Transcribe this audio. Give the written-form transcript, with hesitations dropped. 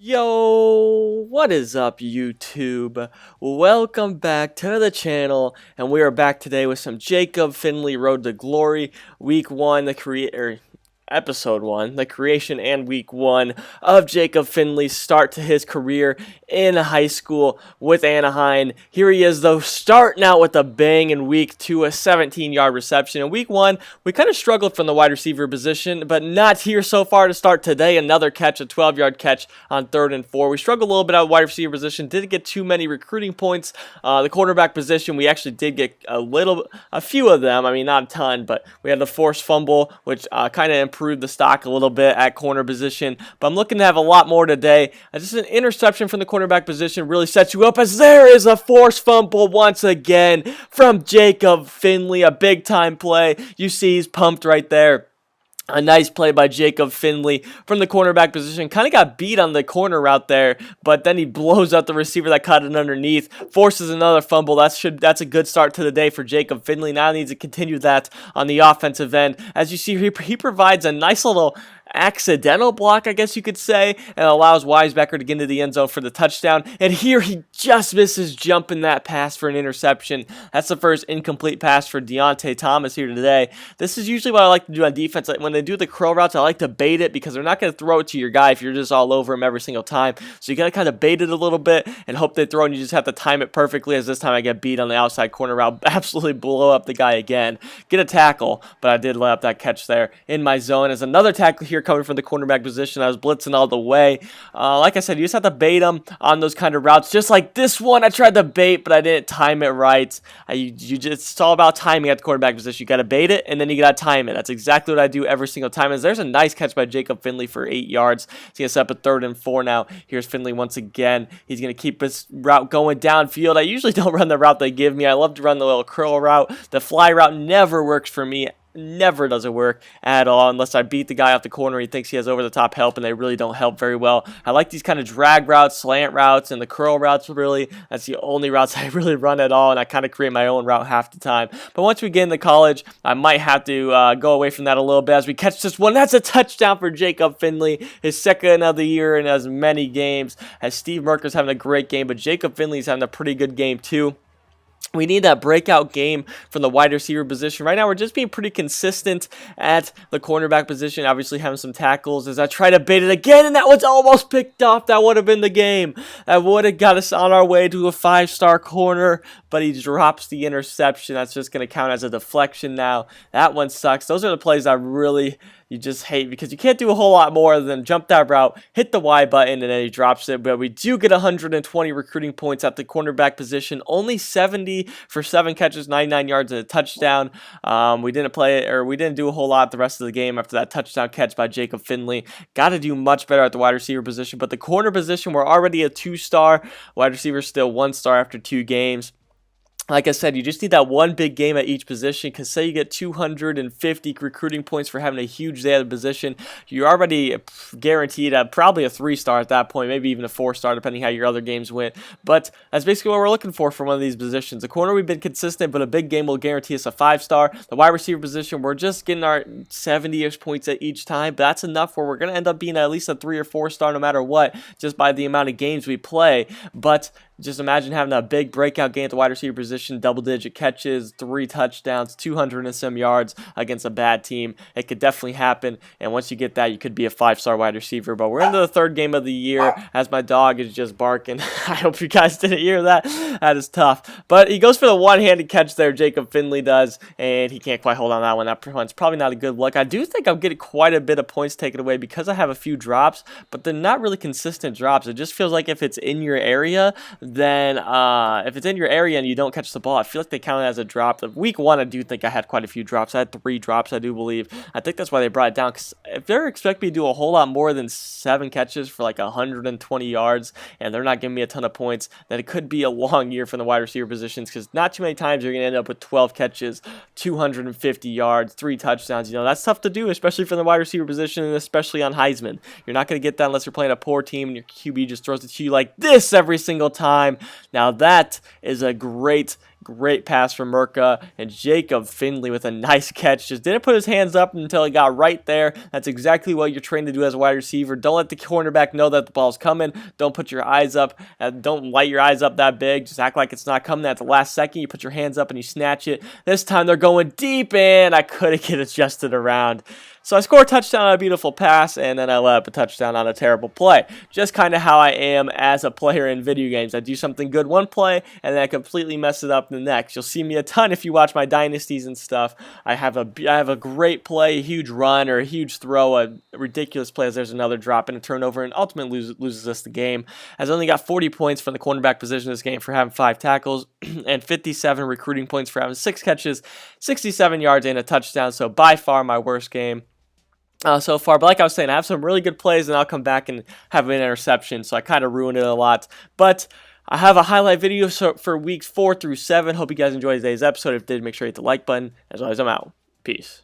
Yo, what is up, YouTube? Welcome back to the channel, and we are back today with some Jacob Finley Road to Glory, Week 1, Episode 1, the creation and Week 1 of Jacob Finley's start to his career in high school with Anaheim. Here he is, though, starting out with a bang in Week 2, a 17-yard reception. In Week 1, we kind of struggled from the wide receiver position, but not here so far to start today. Another catch, a 12-yard catch on 3rd and 4. We struggled a little bit at wide receiver position, didn't get too many recruiting points. The quarterback position, we actually did get a few of them. I mean, not a ton, but we had the forced fumble, which kind of improved the stock a little bit at corner position, but I'm looking to have a lot more today. Just an interception from the cornerback position really sets you up, as there is a forced fumble once again from Jacob Finley, a big time play. You see he's pumped right there. A nice play by Jacob Finley from the cornerback position. Kind of got beat on the corner route there, but then he blows up the receiver that caught it underneath, forces another fumble. That's a good start to the day for Jacob Finley. Now he needs to continue that on the offensive end. As you see, he provides a nice little accidental block, I guess you could say, and allows Weisbecker to get into the end zone for the touchdown. And here he just misses jumping that pass for an interception. That's the first incomplete pass for Deontay Thomas here today. This is usually what I like to do on defense. When they do the curl routes, I like to bait it because they're not going to throw it to your guy if you're just all over him every single time. So you got to kind of bait it a little bit and hope they throw, and you just have to time it perfectly, as this time I get beat on the outside corner route. Absolutely blow up the guy again. Get a tackle, but I did let up that catch there in my zone. As another tackle here coming from the cornerback position. I was blitzing all the way. Like I said, you just have to bait them on those kind of routes. Just like this one, I tried to bait, but I didn't time it right. It's all about timing at the quarterback position. You got to bait it, and then you got to time it. That's exactly what I do every single time. As there's a nice catch by Jacob Finley for 8 yards. He's going to set up a 3rd and 4 now. Here's Finley once again. He's going to keep his route going downfield. I usually don't run the route they give me. I love to run the little curl route. The fly route never works for me. Never does it work at all unless I beat the guy off the corner. He thinks he has over-the-top help, and they really don't help very well. I like these kind of drag routes, slant routes, and the curl routes, really. That's the only routes I really run at all, and I kind of create my own route half the time. But once we get into college, I might have to go away from that a little bit as we catch this one. That's a touchdown for Jacob Finley, his second of the year in as many games, as Steve Merker's having a great game, but Jacob Finley's having a pretty good game too. We need that breakout game from the wide receiver position. Right now, we're just being pretty consistent at the cornerback position, obviously having some tackles as I try to bait it again, and that was almost picked off. That would have been the game. That would have got us on our way to a 5-star corner, but he drops the interception. That's just going to count as a deflection now. That one sucks. Those are the plays I really... you just hate, because you can't do a whole lot more than jump that route, hit the Y button, and then he drops it. But we do get 120 recruiting points at the cornerback position. Only 70 for 7 catches, 99 yards, and a touchdown. We didn't do a whole lot the rest of the game after that touchdown catch by Jacob Finley. Got to do much better at the wide receiver position. But the corner position, we're already a 2-star. Wide receiver still 1-star after 2 games. Like I said, you just need that one big game at each position, because say you get 250 recruiting points for having a huge day at the position, you're already guaranteed at probably a 3-star at that point, maybe even a 4-star depending how your other games went. But that's basically what we're looking for from one of these positions. The corner, we've been consistent, but a big game will guarantee us a 5-star. The wide receiver position, we're just getting our 70-ish points at each time, but that's enough where we're going to end up being at least a 3 or 4-star no matter what, just by the amount of games we play. But just imagine having a big breakout game at the wide receiver position, double-digit catches, 3 touchdowns, 200 and some yards against a bad team. It could definitely happen, and once you get that, you could be a 5-star wide receiver. But we're into the 3rd game of the year as my dog is just barking. I hope you guys didn't hear that. That is tough. But he goes for the one-handed catch there, Jacob Finley does, and he can't quite hold on that one. That one's probably not a good look. I do think I'm getting quite a bit of points taken away because I have a few drops, but they're not really consistent drops. It just feels like if it's in your area, then if it's in your area and you don't catch the ball, I feel like they count it as a drop. The Week 1, I do think I had quite a few drops. I had 3 drops, I do believe. I think that's why they brought it down, because if they're expecting me to do a whole lot more than 7 catches for like 120 yards and they're not giving me a ton of points, then it could be a long year from the wide receiver positions, because not too many times you're going to end up with 12 catches, 250 yards, 3 touchdowns. You know, that's tough to do, especially for the wide receiver position and especially on Heisman. You're not going to get that unless you're playing a poor team and your QB just throws it to you like this every single time. time. Now that is a great pass from Merca, and Jacob Finley with a nice catch. Just didn't put his hands up until he got right there. That's exactly what you're trained to do as a wide receiver. Don't let the cornerback know that the ball's coming. Don't put your eyes up. Don't light your eyes up that big. Just act like it's not coming at the last second. You put your hands up and you snatch it. This time they're going deep, and I couldn't get adjusted around. So I score a touchdown on a beautiful pass, and then I let up a touchdown on a terrible play. Just kind of how I am as a player in video games. I do something good one play, and then I completely mess it up the next. You'll see me a ton if you watch my dynasties and stuff. I have a great play, a huge run, or a huge throw, a ridiculous play as there's another drop and a turnover, and ultimately loses us the game. As I only got 40 points from the cornerback position this game for having 5 tackles, and 57 recruiting points for having 6 catches, 67 yards, and a touchdown. So by far my worst game so far. But like I was saying, I have some really good plays, and I'll come back and have an interception, so I kind of ruined it a lot. But I have a highlight video for weeks 4 through 7. Hope you guys enjoyed today's episode. If you did, make sure you hit the like button. As always, I'm out. Peace.